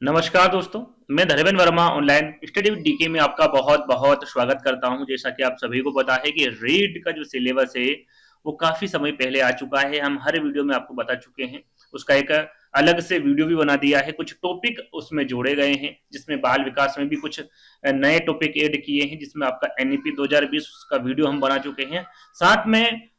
नमस्कार दोस्तों, मैं Dharmendra Verma online study with DK में आपका बहुत-बहुत स्वागत करता हूं। जैसा कि आप सभी को पता है कि रीट का जो सिलेबस है, वो काफ़ी समय पहले आ चुका है। हम हर वीडियो में आपको बता चुके हैं। उसका एक अलग से वीडियो भी बना दिया है। कुछ टॉपिक उसमें जोड़े गए हैं, जिसमें बाल विकास में भी कुछ नए टॉपिक ऐड किए हैं, जिसमें आपका एनईपी 2020 का वीडियो हम बना चुके हैं। साथ में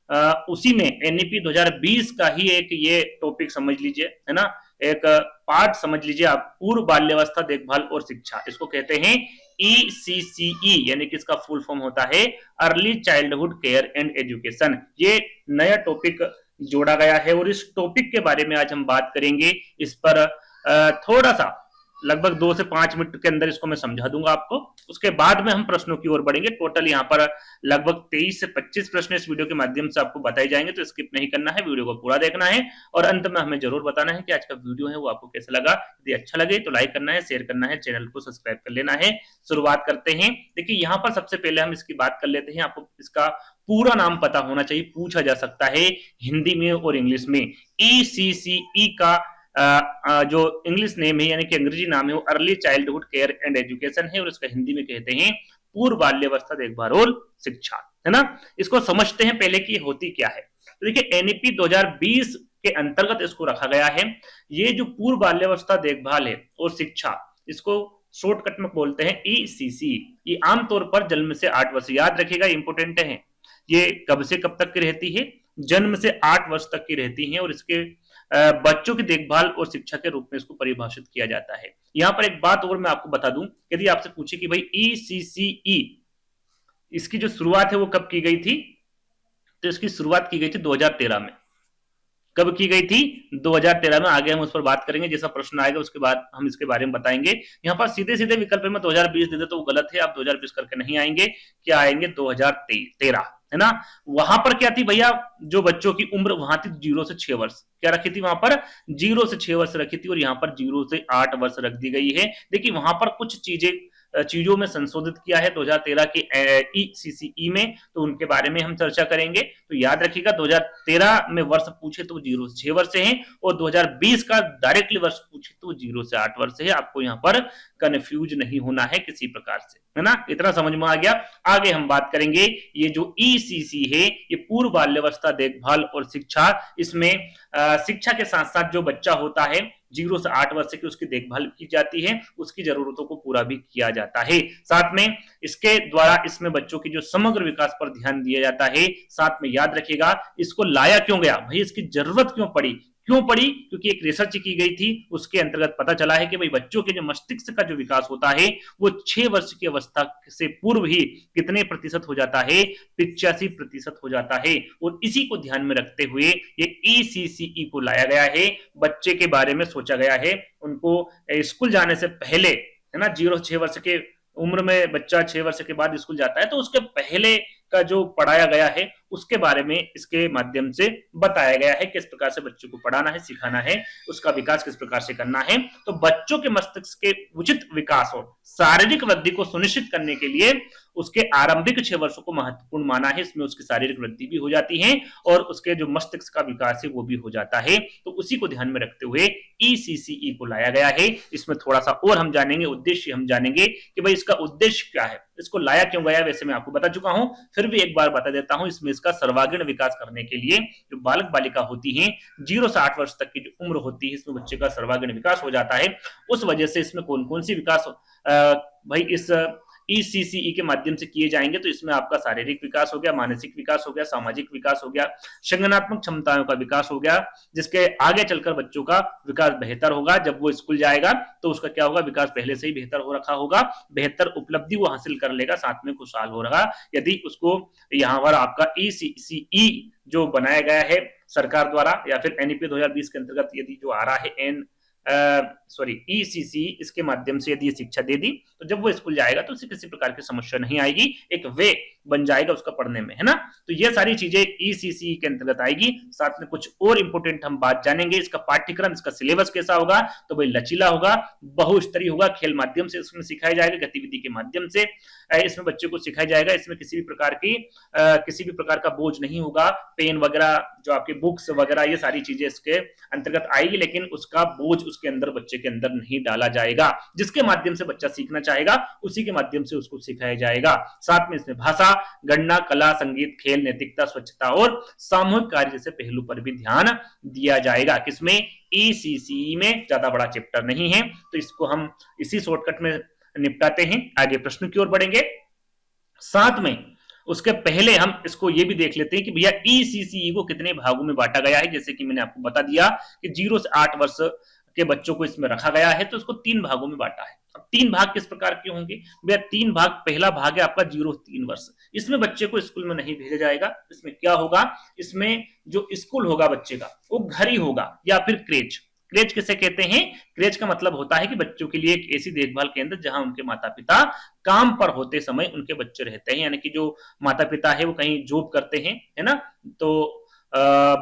उसी में एनईपी 2020 का ही एक ये टॉपिक समझ लीजिए, है ना? एक पार्ट समझ लीजिए आप, पूर्व बाल्यावस्था देखभाल और शिक्षा। इसको कहते हैं ईसीसीई, यानी कि इसका फुल फॉर्म होता है early childhood care and education. ये नया टॉपिक जोड़ा गया है और इस टॉपिक के बारे में आज हम बात करेंगे। इस पर थोड़ा सा लगभग 2 से 5 मिनट के अंदर इसको मैं समझा दूंगा आपको। उसके बाद में हम प्रश्नों की ओर बढ़ेंगे। टोटल यहाँ पर लगभग 23 से 25 प्रश्न इस वीडियो के माध्यम से आपको बताए जाएंगे, तो स्किप नहीं करना है, वीडियो को पूरा देखना है और अंत में हमें जरूर बताना है कि आज का वीडियो है वो आपको कैसा लगा। यदि अच्छा लगे तो लाइक करना है, शेयर करना है, चैनल को सब्सक्राइब कर लेना है। शुरुआत करते हैं। देखिए यहाँ पर सबसे पहले हम इसकी बात कर लेते हैं। आपको इसका पूरा नाम पता होना चाहिए, पूछा जा सकता है हिंदी में और इंग्लिश में। ईसीसीई का जो इंग्लिश नेम है, यानी कि अंग्रेजी नाम है, वो early childhood care and education है और इसका हिंदी में कहते हैं पूर्व बाल्यावस्था देखभाल और शिक्षा, है ना? इसको समझते हैं पहले कि होती क्या है। तो देखिए एनईपी 2020 के अंतर्गत इसको रखा गया है। ये जो पूर्व बाल्यावस्था देखभाल है और शिक्षा, इसको शॉर्टकट में बोलते हैं ईसीसी। ये आमतौर पर जन्म से 8 वर्ष, याद रखिएगा, इंपोर्टेंट है। ये कब से कब तक की रहती है? जन्म से 8 वर्ष तक की रहती है और इसके बच्चों की देखभाल और शिक्षा के रूप में इसको परिभाषित किया जाता है। यहाँ पर एक बात और मैं आपको बता दूं, यदि आपसे पूछे कि भाई ईसीसीई इसकी जो शुरुआत है वो कब की गई थी, तो इसकी शुरुआत की गई थी 2013 में। कब की गई थी? 2013 में। आगे हम उस पर बात करेंगे, जैसा प्रश्न आएगा उसके बाद हम इसके बारे में बताएंगे। यहाँ पर सीधे सीधे विकल्प में 2020 दे दे तो वो गलत है। आप 2020 करके नहीं आएंगे, क्या आएंगे? 2013, है ना? वहां पर क्या थी भैया? जो बच्चों की उम्र वहां थी 0 से 6 वर्ष। क्या रखी थी वहां पर? 0 से 6 वर्ष रखी थी और यहाँ पर 0 से 8 वर्ष रख दी गई है। देखिए वहां पर कुछ चीजों में संशोधित किया है 2013 के ईसीसीई में, तो उनके बारे में हम चर्चा करेंगे। तो याद रखिएगा 2013 में वर्ष पूछे तो 0 से 6 वर्ष है और 2020 का डायरेक्टली वर्ष पूछे तो 0 से 8 वर्ष है। आपको यहाँ पर कंफ्यूज नहीं होना है किसी प्रकार से, है ना? इतना समझ में आ गया। आगे हम बात करेंगे, ये जो ईसीसी है ये पूर्व बाल्यावस्था देखभाल और शिक्षा, इसमें शिक्षा के साथ साथ जो बच्चा होता है 0 से 8 वर्ष की, उसकी देखभाल की जाती है, उसकी जरूरतों को पूरा भी किया जाता है। साथ में इसके द्वारा इसमें बच्चों की जो समग्र विकास पर ध्यान दिया जाता है। साथ में याद रखिएगा, इसको लाया क्यों गया भाई, इसकी जरूरत क्यों पड़ी? क्यों पड़ी? क्योंकि एक रिसर्च की गई थी, उसके अंतर्गत पता चला है कि भाई बच्चों के जो मस्तिष्क का जो विकास होता है वो 6 वर्ष की अवस्था से पूर्व ही कितने प्रतिशत हो जाता है? 85% हो जाता है। और इसी को ध्यान में रखते हुए ये ईसीसीई को लाया गया है। बच्चे के बारे में सोचा गया है, उनको स्कूल जाने से पहले, है ना, 0 से 6 वर्ष के उम्र में बच्चा 6 वर्ष के बाद स्कूल जाता है, तो उसके पहले का जो पढ़ाया गया है उसके बारे में इसके माध्यम से बताया गया है, किस प्रकार से बच्चों को पढ़ाना है, सिखाना है, उसका विकास किस प्रकार से करना है। तो बच्चों के मस्तिष्क के उचित विकास और शारीरिक वृद्धि को सुनिश्चित करने के लिए उसके आरंभिक 6 वर्षों को महत्वपूर्ण माना है। इसमें उसकी शारीरिक वृद्धि भी हो जाती है और उसके जो मस्तिष्क का विकास है वो भी हो जाता है। तो उसी को ध्यान में रखते हुए ईसीसीई को लाया गया है। इसमें थोड़ा सा और हम जानेंगे, उद्देश्य हम जानेंगे कि भाई इसका उद्देश्य क्या है, इसको लाया क्यों गया। वैसे मैं आपको बता चुका हूं, फिर भी एक बार बता देता हूं। इसमें इसका सर्वांगीण विकास करने के लिए जो बालक बालिका होती हैं, 0 से 8 वर्ष तक की जो उम्र होती है, इसमें बच्चे का सर्वांगीण विकास हो जाता है। उस वजह से इसमें कौन कौन सी विकास भाई इस ईसीसीई के माध्यम से किए जाएंगे, तो इसमें आपका शारीरिक विकास हो गया, मानसिक विकास हो गया, सामाजिक विकास हो गया, संज्ञानात्मक क्षमताओं का विकास हो गया, जिसके आगे चलकर बच्चों का विकास बेहतर होगा। जब वो स्कूल जाएगा तो उसका क्या होगा? विकास पहले से ही बेहतर हो रखा होगा, बेहतर उपलब्धि वो हासिल कर लेगा, साथ में खुशहाल हो रहा। यदि उसको यहाँ पर आपका ईसीसीई जो बनाया गया है सरकार द्वारा या फिर एनईपी 2020 के अंतर्गत यदि जो आ रहा है ईसीसी, इसके माध्यम से यदि ये शिक्षा दे दी, तो जब वो स्कूल जाएगा तो उसे किसी प्रकार की समस्या नहीं आएगी। एक वे बन जाएगा उसका पढ़ने में, है ना। तो ये सारी चीजें ईसीसी के अंतर्गत आएगी। साथ में कुछ और इंपोर्टेंट हम बात जानेंगे, इसका पाठ्यक्रम, इसका सिलेबस कैसा होगा, तो भाई लचीला होगा, बहुस्तरीय होगा, खेल माध्यम से इसमें सिखाया जाएगा, गतिविधि के माध्यम से इसमें बच्चे को सिखाया जाएगा। इसमें किसी भी प्रकार का बोझ नहीं होगा, पेन वगैरह जो आपके बुक्स वगैरह ये सारी चीजें इसके अंतर्गत आएगी, लेकिन उसका बोझ उसके अंदर, बच्चे के अंदर नहीं डाला जाएगा। जिसके माध्यम से बच्चा सीखना चाहेगा उसी के माध्यम से उसको सिखाया जाएगा। साथ में इसमें भाषा, गणना, कला, संगीत, खेल, नैतिकता, स्वच्छता और सामूहिक कार्य जैसे पहलू पर भी ध्यान दिया जाएगा। किसमें? ईसीसी में। ज्यादा बड़ा चैप्टर नहीं है, तो इसको हम इसी शॉर्टकट में निपटाते हैं, आगे प्रश्न की ओर बढ़ेंगे। साथ में उसके पहले हम इसको ये भी देख लेते हैं कि भैया ईसीसी को कितने भागों में बांटा गया है। जैसे कि मैंने आपको बता दिया कि 0 से 8 वर्ष के बच्चों को इसमें रखा गया है, तो इसको 3 भागों में बांटा है। अब 3 भाग किस प्रकार के होंगे भैया? 3 भाग, पहला भाग है आपका 0 से 3 वर्ष। इसमें बच्चे को स्कूल में नहीं भेजा जाएगा। इसमें क्या होगा? इसमें जो स्कूल होगा बच्चे का वो घर ही होगा या फिर क्रेच। क्रेच किसे कहते हैं? क्रेच का मतलब होता है कि बच्चों के लिए एक ऐसी देखभाल केंद्र जहां उनके माता पिता काम पर होते समय उनके बच्चे रहते हैं, यानी कि जो माता पिता है वो कहीं जॉब करते हैं, है ना, तो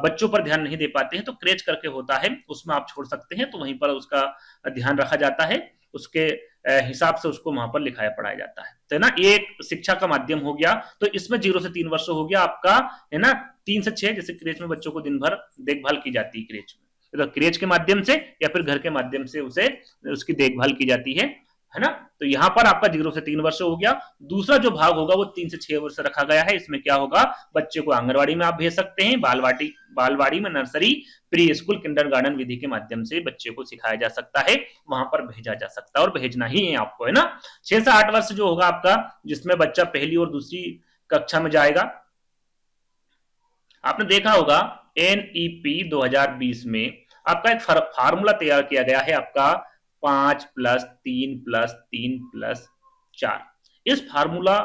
बच्चों पर ध्यान नहीं दे पाते हैं, तो क्रेच करके होता है, उसमें आप छोड़ सकते हैं। तो वहीं पर उसका ध्यान रखा जाता है, उसके हिसाब से उसको वहां पर लिखाया पढ़ाया जाता है ना। ये एक शिक्षा का माध्यम हो गया। तो इसमें 0 से 3 वर्ष हो गया आपका, है ना। 3 से 6 जैसे क्रेच में बच्चों को दिन भर देखभाल की जाती है क्रेच में, तो क्रेच के माध्यम से या फिर घर के माध्यम से उसे उसकी देखभाल की जाती है ना। तो यहाँ पर आपका 0 से 3 वर्ष हो गया। दूसरा जो भाग होगा वो 3 से 6 वर्ष रखा गया है। इसमें क्या होगा? बच्चे को आंगनवाड़ी में आप भेज सकते हैं, बालवाड़ी में, नर्सरी, प्री स्कूल, किंडरगार्टन विधि के माध्यम से बच्चे को सिखाया जा सकता है, वहां पर भेजा जा सकता है और भेजना ही है आपको, है ना। 6 से 8 वर्ष जो होगा आपका, जिसमें बच्चा पहली और दूसरी कक्षा में जाएगा। आपने देखा होगा एनईपी 2020 में आपका एक फार्मूला तैयार किया गया है, आपका 5 + 3 + 3 + 4। इस फार्मूला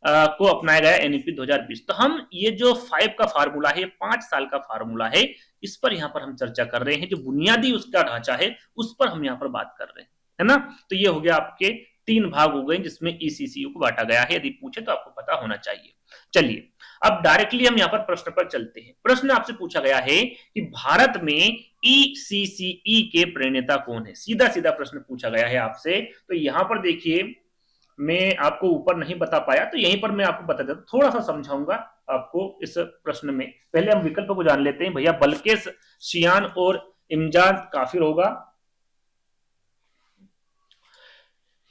को अपनाया गया एनईपी 2020। तो हम ये जो 5 का फार्मूला है, 5 साल का फार्मूला है, इस पर यहाँ पर हम चर्चा कर रहे हैं। जो बुनियादी उसका ढांचा है उस पर हम यहाँ पर बात कर रहे हैं, है ना। तो ये हो गया आपके 3 भाग हो गए जिसमें ईसीसीयू को बांटा गया है। यदि पूछे तो आपको पता होना चाहिए। चलिए अब डायरेक्टली हम यहाँ पर प्रश्न पर चलते हैं। प्रश्न आपसे पूछा गया है कि भारत में ईसीसीई के प्रणेता कौन है? सीधा सीधा प्रश्न पूछा गया है आपसे। तो यहाँ पर देखिए, मैं आपको ऊपर नहीं बता पाया, तो यहीं पर मैं आपको बता देता, थोड़ा सा समझाऊंगा आपको इस प्रश्न में। पहले हम विकल्प को जान लेते हैं भैया। बल्केश, शियान और इमजाद काफिर होगा,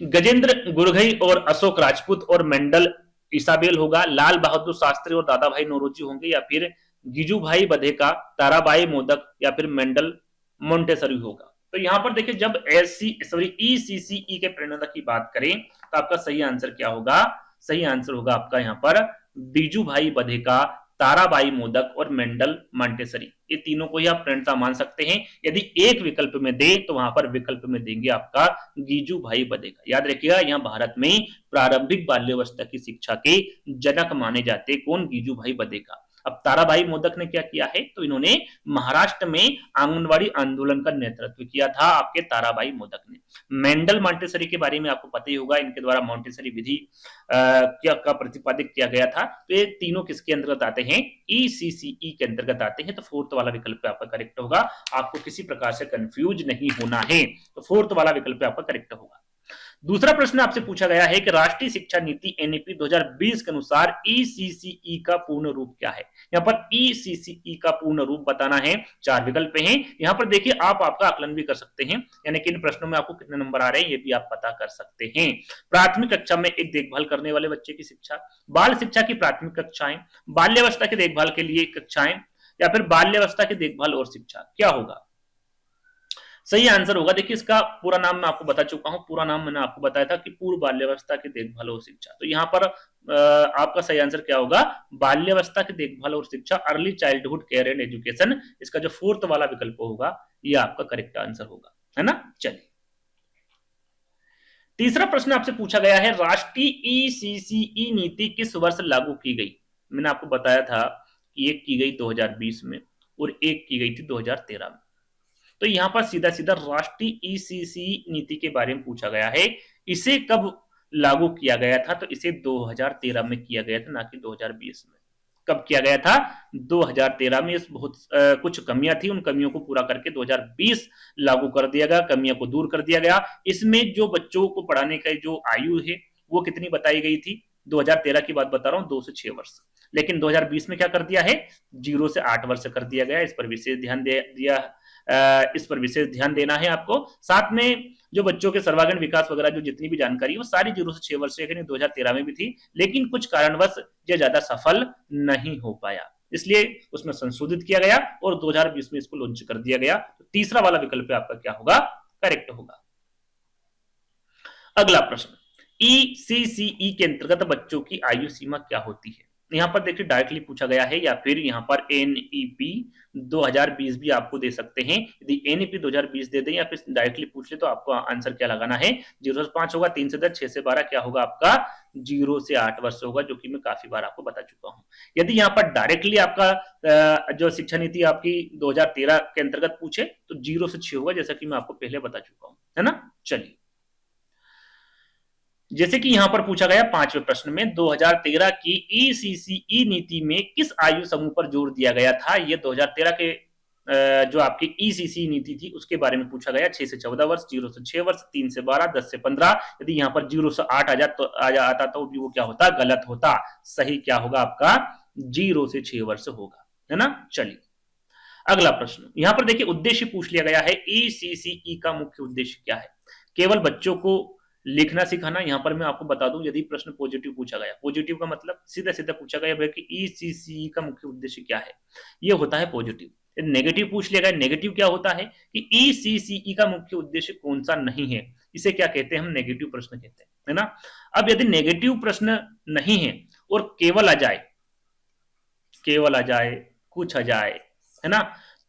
गजेंद्र गुरगई और अशोक राजपूत और मेंडल इसाबेल होगा, लाल बहादुर शास्त्री और दादा भाई नौरोजी होंगे, या फिर गिजू भाई बधेका, ताराबाई मोदक, या फिर मेंडल मोंटेसरी होगा। तो यहां पर देखिए, जब ईसीसीई के प्रणेता की बात करें तो आपका सही आंसर क्या होगा? सही आंसर होगा आपका यहाँ पर बीजू भाई बधेका, ताराबाई मोदक और मेंडल मॉन्टेसरी। ये तीनों को ही आप प्रणेता मान सकते हैं। यदि एक विकल्प में दे तो वहां पर विकल्प में देंगे आपका गीजू भाई बधेका। याद रखिएगा, यहाँ भारत में प्रारंभिक बाल्यावस्था की शिक्षा के जनक माने जाते कौन? गीजू भाई बधेका। अब ताराबाई मोदक ने क्या किया है? तो इन्होंने महाराष्ट्र में आंगनवाड़ी आंदोलन का नेतृत्व किया था, आपके ताराबाई मोदक ने। मेंडल मॉन्टेसरी के बारे में आपको पता ही होगा, इनके द्वारा मॉन्टेसरी विधि क्या का प्रतिपादित किया गया था। तो ये तीनों किसके अंतर्गत आते हैं? ईसीसीई के अंतर्गत आते हैं। तो फोर्थ वाला विकल्प आपका करेक्ट होगा। आपको किसी प्रकार से कंफ्यूज नहीं होना है, तो फोर्थ वाला विकल्प आपका करेक्ट होगा। दूसरा प्रश्न आपसे पूछा गया है कि राष्ट्रीय शिक्षा नीति एनईपी 2020 के अनुसार ईसीसीई का पूर्ण रूप क्या है? यहाँ पर ईसीसीई का पूर्ण रूप बताना है। 4 विकल्प हैं। यहाँ पर देखिए, आप आपका आकलन भी कर सकते हैं, यानी कि इन प्रश्नों में आपको कितने नंबर आ रहे हैं ये भी आप पता कर सकते हैं। प्राथमिक कक्षा में एक देखभाल करने वाले बच्चे की शिक्षा, बाल शिक्षा की प्राथमिक कक्षाएं, बाल्यावस्था की देखभाल के लिए कक्षाएं, या फिर बाल्यावस्था की देखभाल और शिक्षा, क्या होगा? सही आंसर होगा, देखिए इसका पूरा नाम मैं आपको बता चुका हूं। पूरा नाम मैंने आपको बताया था कि पूर्व बाल्यावस्था की देखभाल और शिक्षा। तो यहाँ पर आपका सही आंसर क्या होगा? बाल्यावस्था की देखभाल और शिक्षा, early childhood care and education. इसका जो फोर्थ वाला विकल्प होगा ये आपका करेक्ट आंसर होगा, है ना। चलिए, तीसरा प्रश्न आपसे पूछा गया है, राष्ट्रीय ईसीसीई नीति किस वर्ष लागू की गई? मैंने आपको बताया था कि एक की गई 2020 में और एक की गई थी 2013 में। तो यहां पर सीधा सीधा राष्ट्रीय ईसीसी नीति के बारे में पूछा गया है। इसे कब लागू किया गया था, तो इसे 2013 में किया गया था, ना कि 2020 में। कब किया गया था? 2013 में। इस बहुत कुछ कमियां थी, उन कमियों को पूरा करके 2020 लागू कर दिया गया, कमियों को दूर कर दिया गया। इसमें जो बच्चों को पढ़ाने का जो आयु है वो कितनी बताई गई थी? 2013 की बात बता रहा हूं, 2 से 6 वर्ष। लेकिन 2020 में क्या कर दिया है? 0 से 8 वर्ष कर दिया गया। इस पर विशेष ध्यान दिया, इस पर विशेष ध्यान देना है आपको। साथ में जो बच्चों के सर्वांगीण विकास वगैरह जो जितनी भी जानकारी है वो सारी 0 से 6 वर्ष के 2013 में भी थी, लेकिन कुछ कारणवश ये ज्यादा सफल नहीं हो पाया, इसलिए उसमें संशोधित किया गया और 2020 में इसको लॉन्च कर दिया गया। तो तीसरा वाला विकल्प आपका क्या होगा? करेक्ट होगा। अगला प्रश्न, ईसीसीई के अंतर्गत बच्चों की आयु सीमा क्या होती है? यहाँ पर देखिए डायरेक्टली पूछा गया है, या फिर यहाँ पर एनईपी 2020 भी आपको दे सकते हैं। यदि एनईपी 2020 दे दें या फिर डायरेक्टली पूछ ले तो आपको आंसर क्या लगाना है? 0 से 5 होगा, 3 से 10, 6 से 12, क्या होगा आपका? 0 से 8 वर्ष होगा, जो कि मैं काफी बार आपको बता चुका हूँ। यदि यहाँ पर डायरेक्टली आपका जो शिक्षा नीति आपकी 2013 के अंतर्गत पूछे तो 0 से 6 होगा, जैसा कि मैं आपको पहले बता चुका हूँ, है ना। चलिए, जैसे कि यहां पर पूछा गया 5वें प्रश्न में, 2013 की ईसीसीई नीति में किस आयु समूह पर जोर दिया गया था? ये 2013 के जो आपकी ईसीसी नीति थी उसके बारे में पूछा गया। 6 से 14 वर्ष, 0 से 6 वर्ष, 3 से 12, 10 से 15। यदि यहाँ पर 0 से 8 आता तो भी वो क्या होता? गलत होता। सही क्या होगा आपका? 0 से 6 वर्ष होगा, है ना। चलिए, अगला प्रश्न, यहां पर देखिए उद्देश्य पूछ लिया गया है। ईसीसीई का मुख्य उद्देश्य क्या है? केवल बच्चों को लिखना सिखाना। यहां पर मैं आपको बता दूं, यदि प्रश्न पॉजिटिव पूछा गया, पॉजिटिव का मतलब सीधा सीधा पूछा गया भाई कि ईसीसीई का मुख्य उद्देश्य क्या है, ये होता है पॉजिटिव। नेगेटिव पूछ लिया गया, नेगेटिव क्या होता है कि ईसीसीई का मुख्य उद्देश्य कौन सा नहीं है, इसे क्या कहते हैं? हम नेगेटिव प्रश्न कहते हैं, है ना। अब यदि नेगेटिव प्रश्न नहीं है और केवल आ जाए, केवल आ जाए, कुछ आ जाए, है ना,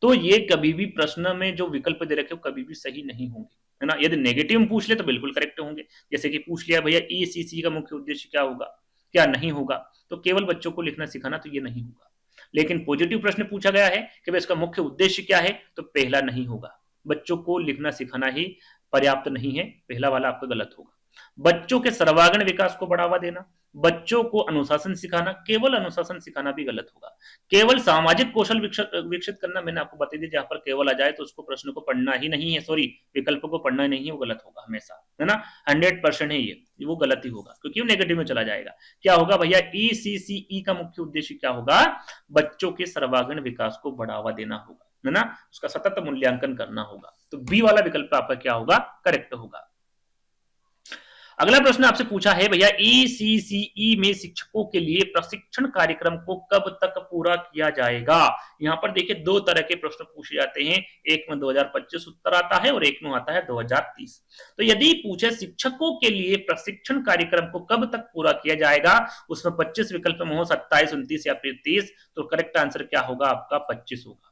तो ये कभी भी प्रश्न में जो विकल्प दे रखे हो कभी भी सही नहीं होंगे, है ना। यदि नेगेटिव पूछ ले तो बिल्कुल करेक्ट होंगे। जैसे कि पूछ लिया भैया ईसीसी का मुख्य उद्देश्य क्या होगा, क्या नहीं होगा, तो केवल बच्चों को लिखना सिखाना, तो ये नहीं होगा। लेकिन पॉजिटिव प्रश्न पूछा गया है कि भाई इसका मुख्य उद्देश्य क्या है, तो पहला नहीं होगा। बच्चों को लिखना सिखाना ही पर्याप्त नहीं है, पहला वाला आपका गलत होगा। बच्चों के सर्वांगीण विकास को बढ़ावा देना, बच्चों को अनुशासन सिखाना, केवल अनुशासन सिखाना भी गलत होगा। केवल सामाजिक कौशल विकसित करना, मैंने आपको बता दिया, जहां पर केवल आ जाए तो उसको प्रश्न को पढ़ना ही नहीं है, सॉरी विकल्प को पढ़ना ही नहीं है, वो गलत होगा हमेशा, है ना। 100% है ये, वो गलत ही होगा क्योंकि वो नेगेटिव में चला जाएगा। क्या होगा भैया? ईसीसीई का मुख्य उद्देश्य क्या होगा? बच्चों के सर्वांगीण विकास को बढ़ावा देना होगा, है ना, उसका सतत मूल्यांकन करना होगा। तो बी वाला विकल्प आपका क्या होगा? करेक्ट होगा। अगला प्रश्न आपसे पूछा है भैया, ईसीसीई में शिक्षकों के लिए प्रशिक्षण कार्यक्रम को कब तक पूरा किया जाएगा? यहां पर देखिए दो तरह के प्रश्न पूछे जाते हैं, एक में 2025 उत्तर आता है और एक में आता है 2030। तो यदि पूछे शिक्षकों के लिए प्रशिक्षण कार्यक्रम को कब तक पूरा किया जाएगा, उसमें 25 विकल्प में हो, 27, 29 या फिर 30, तो करेक्ट आंसर क्या होगा आपका? 25 होगा।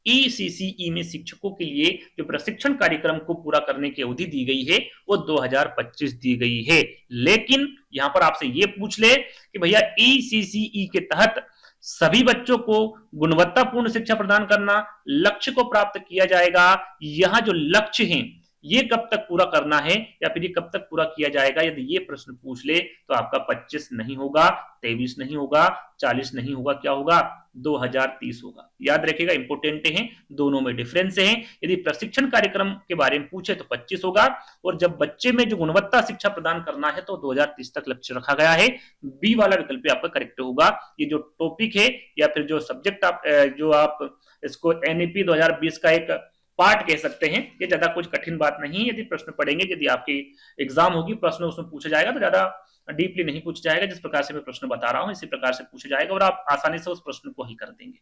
ईसीसीई में शिक्षकों के लिए जो प्रशिक्षण कार्यक्रम को पूरा करने की अवधि दी गई है वो 2025 दी गई है। लेकिन यहां पर आपसे ये पूछ ले कि भैया ईसीसीई के तहत सभी बच्चों को गुणवत्तापूर्ण शिक्षा प्रदान करना, लक्ष्य को प्राप्त किया जाएगा, यहां जो लक्ष्य है ये कब तक पूरा करना है या फिर ये कब तक पूरा किया जाएगा, यदि ये प्रश्न पूछ ले तो आपका 25 नहीं होगा, 23 नहीं होगा, 40 नहीं होगा, क्या होगा? 2030 होगा। याद रखिएगा, इंपोर्टेंट है, दोनों में डिफरेंस है। यदि प्रशिक्षण कार्यक्रम के बारे में पूछे तो 25 होगा, और जब बच्चे में जो गुणवत्ता शिक्षा प्रदान करना है तो 2030 तक लक्ष्य रखा गया है। बी वाला विकल्प आपका करेक्ट होगा। ये जो टॉपिक है या फिर जो सब्जेक्ट आप जो आप इसको एनईपी 2020 का एक पार्ट कह सकते हैं, ये ज्यादा कुछ कठिन बात नहीं है। यदि प्रश्न पढ़ेंगे, यदि आपकी एग्जाम होगी, प्रश्न उसमें पूछा जाएगा तो ज्यादा डीपली नहीं पूछा जाएगा। जिस प्रकार से मैं प्रश्न बता रहा हूं इसी प्रकार से पूछा जाएगा और आप आसानी से उस प्रश्न को हल कर देंगे।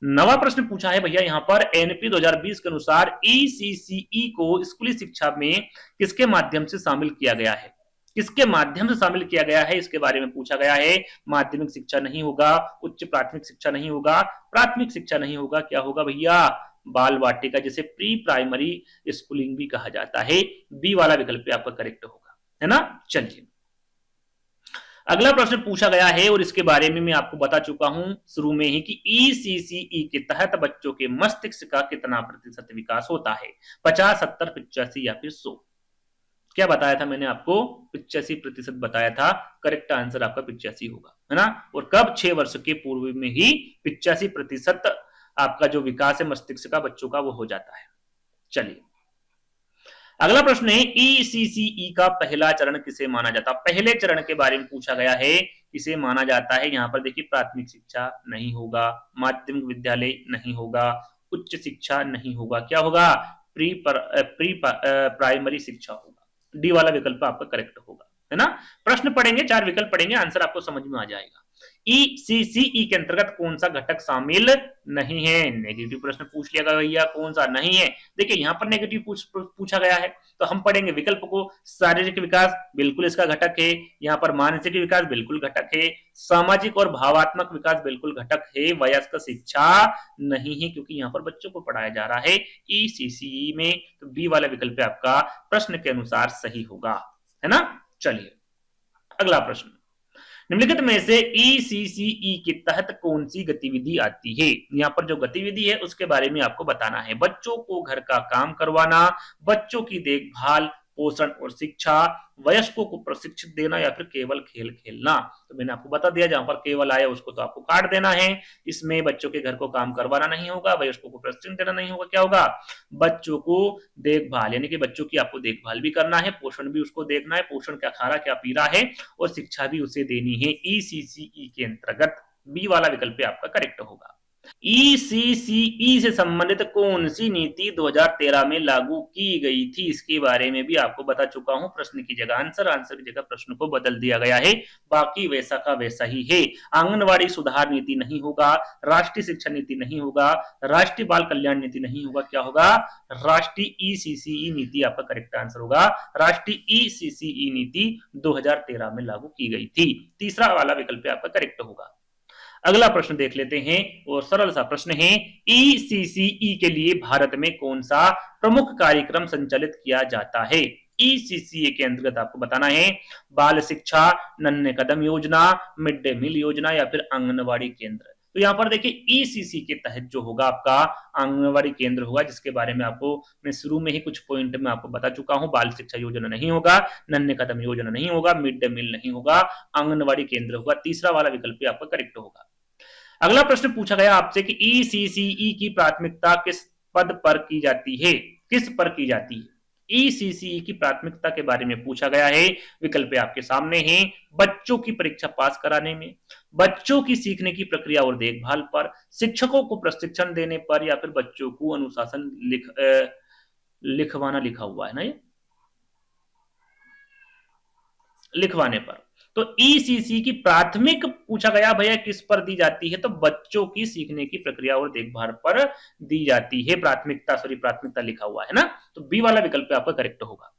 नवा प्रश्न पूछा है भैया यहाँ पर, एनपी 2020 के अनुसार ईसीसीई को स्कूली शिक्षा में किसके माध्यम से शामिल किया गया है? किसके माध्यम से शामिल किया गया है इसके बारे में पूछा गया है। माध्यमिक शिक्षा नहीं होगा, उच्च प्राथमिक शिक्षा नहीं होगा, प्राथमिक शिक्षा नहीं होगा, क्या होगा भैया? बाल वाटिका, जिसे प्री प्राइमरी स्कूलिंग भी कहा जाता है। बी वाला विकल्प आपका करेक्ट होगा, है ना। चलिए, अगला प्रश्न पूछा गया है और इसके बारे में मैं आपको बता चुका हूं शुरू में ही कि ईसीसीई के तहत बच्चों के मस्तिष्क का कितना प्रतिशत विकास होता है? 50, 70, 85 या फिर 100? क्या बताया था मैंने आपको? 85% बताया था। करेक्ट आंसर आपका 85 होगा, है ना? और कब? 6 वर्ष के पूर्व में ही 85% आपका जो विकास है मस्तिष्क का बच्चों का वो हो जाता है। चलिए, अगला प्रश्न है ईसीसीई का पहला चरण किसे माना जाता है? पहले चरण के बारे में पूछा गया है, किसे माना जाता है? यहाँ पर देखिए प्राथमिक शिक्षा नहीं होगा, माध्यमिक विद्यालय नहीं होगा, उच्च शिक्षा नहीं होगा, क्या होगा? प्राइमरी शिक्षा होगा। डी वाला विकल्प आपका करेक्ट होगा, है ना? प्रश्न पढ़ेंगे, 4 विकल्प पढ़ेंगे, आंसर आपको समझ में आ जाएगा। ईसीसीई के अंतर्गत कौन सा घटक शामिल नहीं है? नेगेटिव प्रश्न पूछ लिया गया भैया, कौन सा नहीं है? देखिए यहाँ पर नेगेटिव पूछा गया है, तो हम पढ़ेंगे विकल्प को। शारीरिक विकास बिल्कुल इसका घटक है, यहाँ पर मानसिक विकास बिल्कुल घटक है, सामाजिक और भावात्मक विकास बिल्कुल घटक है, वयस्क शिक्षा नहीं है, क्योंकि यहाँ पर बच्चों को पढ़ाया जा रहा है ईसीसीई में। तो बी वाला विकल्प आपका प्रश्न के अनुसार सही होगा, है ना? चलिए, अगला प्रश्न, निम्नलिखित में से ईसीसीई के तहत कौन सी गतिविधि आती है? यहाँ पर जो गतिविधि है उसके बारे में आपको बताना है। बच्चों को घर का काम करवाना, बच्चों की देखभाल, पोषण और शिक्षा, वयस्कों को प्रशिक्षित देना या फिर केवल खेल खेलना। तो मैंने आपको बता दिया, जहां पर केवल आया उसको तो आपको काट देना है। इसमें बच्चों के घर को काम करवाना नहीं होगा, वयस्कों को प्रशिक्षण देना नहीं होगा, क्या होगा? बच्चों को देखभाल, यानी कि बच्चों की आपको देखभाल भी करना है, पोषण भी उसको देखना है, पोषण क्या खा रहा क्या पी रहा है, और शिक्षा भी उसे देनी है ईसीसीई के अंतर्गत। बी वाला विकल्प आपका करेक्ट होगा। ईसीसीई से संबंधित कौन सी नीति 2013 में लागू की गई थी? इसके बारे में भी आपको बता चुका हूं। प्रश्न की जगह आंसर, आंसर की जगह प्रश्न को बदल दिया गया है, बाकी वैसा का वैसा ही है। आंगनवाड़ी सुधार नीति नहीं होगा, राष्ट्रीय शिक्षा नीति नहीं होगा, राष्ट्रीय बाल कल्याण नीति नहीं होगा, क्या होगा? राष्ट्रीय ईसीसीई नीति आपका करेक्ट आंसर होगा। राष्ट्रीय ईसीसीई नीति 2013 में लागू की गई थी। तीसरा वाला विकल्प आपका करेक्ट होगा। अगला प्रश्न देख लेते हैं, और सरल सा प्रश्न है, ईसीसीई के लिए भारत में कौन सा प्रमुख कार्यक्रम संचालित किया जाता है? ईसीसीई के अंतर्गत आपको बताना है, बाल शिक्षा, नन्हे कदम योजना, मिड डे मील योजना या फिर आंगनवाड़ी केंद्र। तो यहाँ पर देखिए ईसीसी के तहत जो होगा आपका आंगनवाड़ी केंद्र होगा, जिसके बारे में आपको मैं शुरू में ही कुछ पॉइंट में आपको बता चुका हूं। बाल शिक्षा योजना नहीं होगा, नन्हे कदम योजना नहीं होगा, मिड डे मील नहीं होगा, आंगनवाड़ी केंद्र होगा। तीसरा वाला विकल्प आपका करेक्ट होगा। अगला प्रश्न पूछा गया आपसे कि ईसीसीई की प्राथमिकता किस पद पर की जाती है? किस पर की जाती है? ईसीसीई की प्राथमिकता के बारे में पूछा गया है। विकल्प आपके सामने हैं, बच्चों की परीक्षा पास कराने में, बच्चों की सीखने की प्रक्रिया और देखभाल पर, शिक्षकों को प्रशिक्षण देने पर, या फिर बच्चों को अनुशासन लिखवाना, लिखा हुआ है ना ये, लिखवाने पर। तो ईसीसी की प्राथमिक पूछा गया भैया किस पर दी जाती है? तो बच्चों की सीखने की प्रक्रिया और देखभाल पर दी जाती है। प्राथमिकता लिखा हुआ है ना, तो बी वाला विकल्प आपका करेक्ट होगा।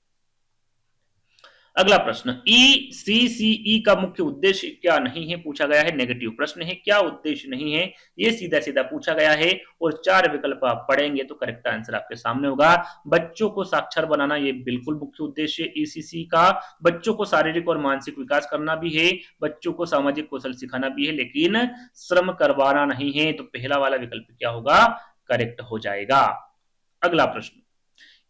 अगला प्रश्न, ईसीसीई का मुख्य उद्देश्य क्या नहीं है? पूछा गया है। नेगेटिव प्रश्न है, क्या उद्देश्य नहीं है, ये सीधा सीधा पूछा गया है, और 4 विकल्प आप पढ़ेंगे तो करेक्ट आंसर आपके सामने होगा। बच्चों को साक्षर बनाना, ये बिल्कुल मुख्य उद्देश्य है ईसीसी का। बच्चों को शारीरिक और मानसिक विकास करना भी है, बच्चों को सामाजिक कौशल सिखाना भी है, लेकिन श्रम करवाना नहीं है। तो पहला वाला विकल्प क्या होगा? करेक्ट हो जाएगा। अगला प्रश्न,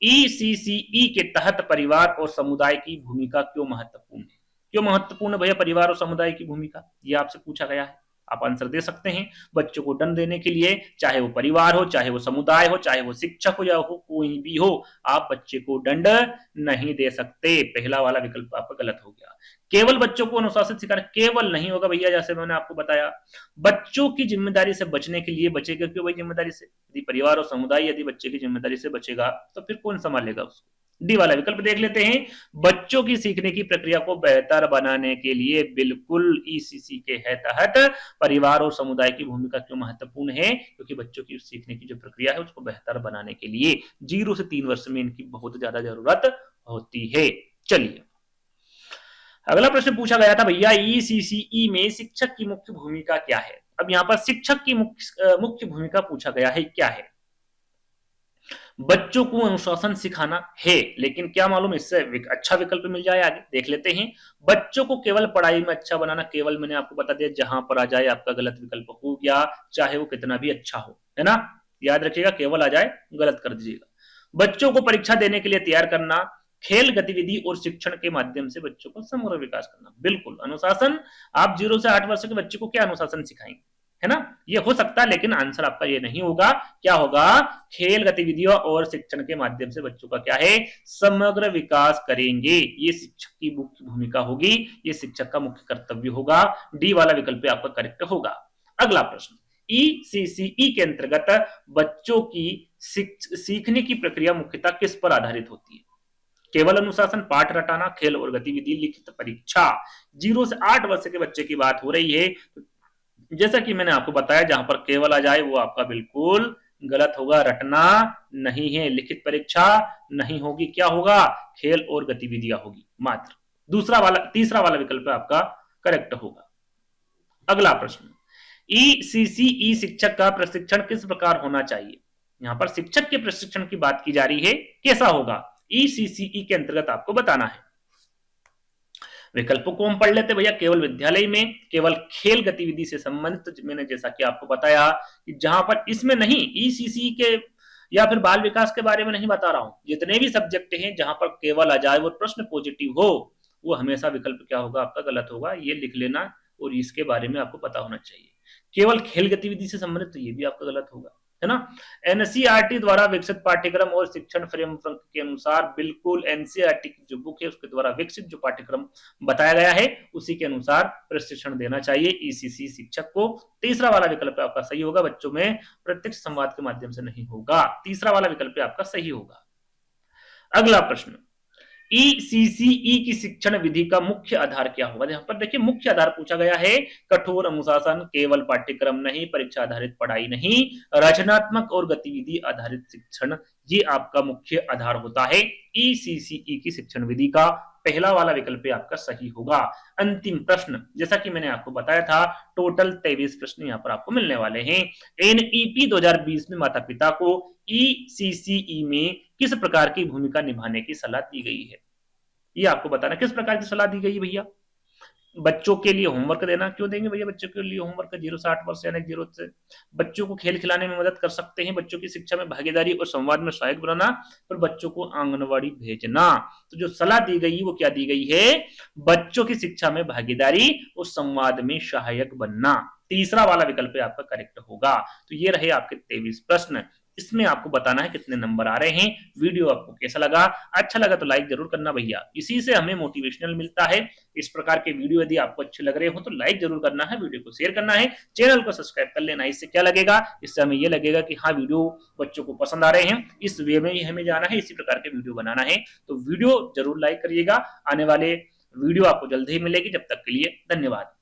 ईसीसीई के तहत परिवार और समुदाय की भूमिका क्यों महत्वपूर्ण है? क्यों महत्वपूर्ण है भैया परिवार और समुदाय की भूमिका? ये आपसे पूछा गया है, आप आंसर दे सकते हैं। बच्चों को दंड देने के लिए, चाहे वो परिवार हो, चाहे वो समुदाय हो, चाहे वो शिक्षक हो या हो कोई भी हो, आप बच्चे को दंड नहीं दे सकते। पहला वाला विकल्प आपका गलत हो गया। केवल बच्चों को अनुशासित सिखाना, केवल नहीं होगा भैया, जैसे मैंने आपको बताया। बच्चों की जिम्मेदारी से बचने के लिए, बचेगा क्यों भाई जिम्मेदारी से? यदि परिवार और समुदाय यदि बच्चे की जिम्मेदारी से बचेगा तो फिर कौन संभालेगा उसको? डी वाला विकल्प देख लेते हैं, बच्चों की सीखने की प्रक्रिया को बेहतर बनाने के लिए बिल्कुल ईसीसी के तहत परिवार और समुदाय की भूमिका क्यों महत्वपूर्ण है? क्योंकि बच्चों की सीखने की जो प्रक्रिया है उसको बेहतर बनाने के लिए 0 से 3 वर्ष में इनकी बहुत ज्यादा जरूरत होती है। चलिए, अगला प्रश्न पूछा गया था भैया ईसीसीई में शिक्षक की मुख्य भूमिका क्या है? अब यहाँ पर शिक्षक की मुख्य भूमिका पूछा गया है, क्या है? बच्चों को अनुशासन सिखाना है, लेकिन क्या मालूम इससे अच्छा विकल्प मिल जाए? आगे देख लेते हैं। बच्चों को केवल पढ़ाई में अच्छा बनाना, केवल मैंने आपको बता दिया, जहां पर आ जाए आपका गलत विकल्प हो गया, चाहे वो कितना भी अच्छा हो, है ना? याद रखिएगा, केवल आ जाए गलत कर दीजिएगा। बच्चों को परीक्षा देने के लिए तैयार करना, खेल गतिविधि और शिक्षण के माध्यम से बच्चों को समग्र विकास करना। बिल्कुल, अनुशासन आप 0 से 8 वर्ष के बच्चे को क्या अनुशासन सिखाएंगे, है ना? ये हो सकता है, लेकिन आंसर आपका ये नहीं होगा। क्या होगा? खेल गतिविधियों और शिक्षण के माध्यम से बच्चों का क्या है? समग्र विकास करेंगे। ये शिक्षक की मुख्य भूमिका होगी, ये शिक्षक का मुख्य कर्तव्य होगा। डी वाला विकल्प आपका करेक्ट होगा। अगला प्रश्न, ईसीसीई के अंतर्गत बच्चों की सीखने की प्रक्रिया मुख्यतः किस पर आधारित होती है? केवल अनुशासन, पाठ रटाना, खेल और गतिविधि, लिखित परीक्षा। 0 से 8 वर्ष के बच्चे की बात हो रही है। जैसा कि मैंने आपको बताया, जहां पर केवल आ जाए वो आपका बिल्कुल गलत होगा। रटना नहीं है, लिखित परीक्षा नहीं होगी, क्या होगा? खेल और गतिविधियां होगी मात्र। तीसरा वाला विकल्प आपका करेक्ट होगा। अगला प्रश्न, ईसीसीई शिक्षक का प्रशिक्षण किस प्रकार होना चाहिए? यहां पर शिक्षक के प्रशिक्षण की बात की जा रही है, कैसा होगा? ईसीसीई के अंतर्गत आपको बताना है। विकल्पों को हम पढ़ लेते भैया। केवल विद्यालय में, केवल खेल गतिविधि से संबंधित, मैंने जैसा कि आपको बताया कि जहां पर इसमें नहीं, ईसीसी के या फिर बाल विकास के बारे में नहीं बता रहा हूं, जितने भी सब्जेक्ट हैं जहां पर केवल आ जाए और प्रश्न पॉजिटिव हो, वो हमेशा विकल्प क्या होगा? आपका गलत होगा। ये लिख लेना और इसके बारे में आपको पता होना चाहिए। केवल खेल गतिविधि से संबंधित, तो ये भी आपका गलत होगा, है ना? एनसीईआरटी द्वारा विकसित पाठ्यक्रम और शिक्षण फ्रेमवर्क के अनुसार, बिल्कुल एनसीईआरटी की जो बुक है उसके द्वारा विकसित जो पाठ्यक्रम बताया गया है उसी के अनुसार प्रशिक्षण देना चाहिए ईसीसी शिक्षक को। तीसरा वाला विकल्प आपका सही होगा। बच्चों में प्रत्यक्ष संवाद के माध्यम से नहीं होगा। तीसरा वाला विकल्प आपका सही होगा। अगला प्रश्न, ईसीसीई की शिक्षण विधि का मुख्य आधार क्या होगा? यहाँ पर देखिए मुख्य आधार पूछा गया है। कठोर अनुशासन, केवल पाठ्यक्रम नहीं, परीक्षा आधारित पढ़ाई नहीं, रचनात्मक और गतिविधि आधारित शिक्षण, ये आपका मुख्य आधार होता है ईसीसीई की शिक्षण विधि का। पहला वाला विकल्प आपका सही होगा। अंतिम प्रश्न, जैसा कि मैंने आपको बताया था, टोटल 23 प्रश्न यहाँ पर आपको मिलने वाले हैं। एनईपी 2020 में माता पिता को ईसीसीई में किस प्रकार की भूमिका निभाने की सलाह दी गई है? ये आपको बताना किस प्रकार की सलाह दी गई है भैया। बच्चों के लिए होमवर्क देना, क्यों देंगे भैया बच्चों के लिए होमवर्क? 0 से 8 वर्ष यानी 0 से बच्चों को खेल खिलाने में मदद कर सकते हैं, बच्चों की शिक्षा में भागीदारी और संवाद में सहायक बनाना, और बच्चों को आंगनवाड़ी भेजना। तो जो सलाह दी गई वो क्या दी गई है? बच्चों की शिक्षा में भागीदारी और संवाद में सहायक बनना। तीसरा वाला विकल्प आपका करेक्ट होगा। तो ये रहे आपके 23 प्रश्न। इसमें आपको बताना है कितने नंबर आ रहे हैं। वीडियो आपको कैसा लगा? अच्छा लगा तो लाइक जरूर करना भैया, इसी से हमें मोटिवेशनल मिलता है। इस प्रकार के वीडियो यदि आपको अच्छे लग रहे हो तो लाइक जरूर करना है, वीडियो को शेयर करना है, चैनल को सब्सक्राइब कर लेना। इससे क्या लगेगा? इससे हमें ये लगेगा कि हाँ, वीडियो बच्चों को पसंद आ रहे हैं, इस वे में ही हमें जाना है, इसी प्रकार के वीडियो बनाना है। तो वीडियो जरूर लाइक करिएगा। आने वाले वीडियो आपको जल्द ही मिलेगी। जब तक के लिए धन्यवाद।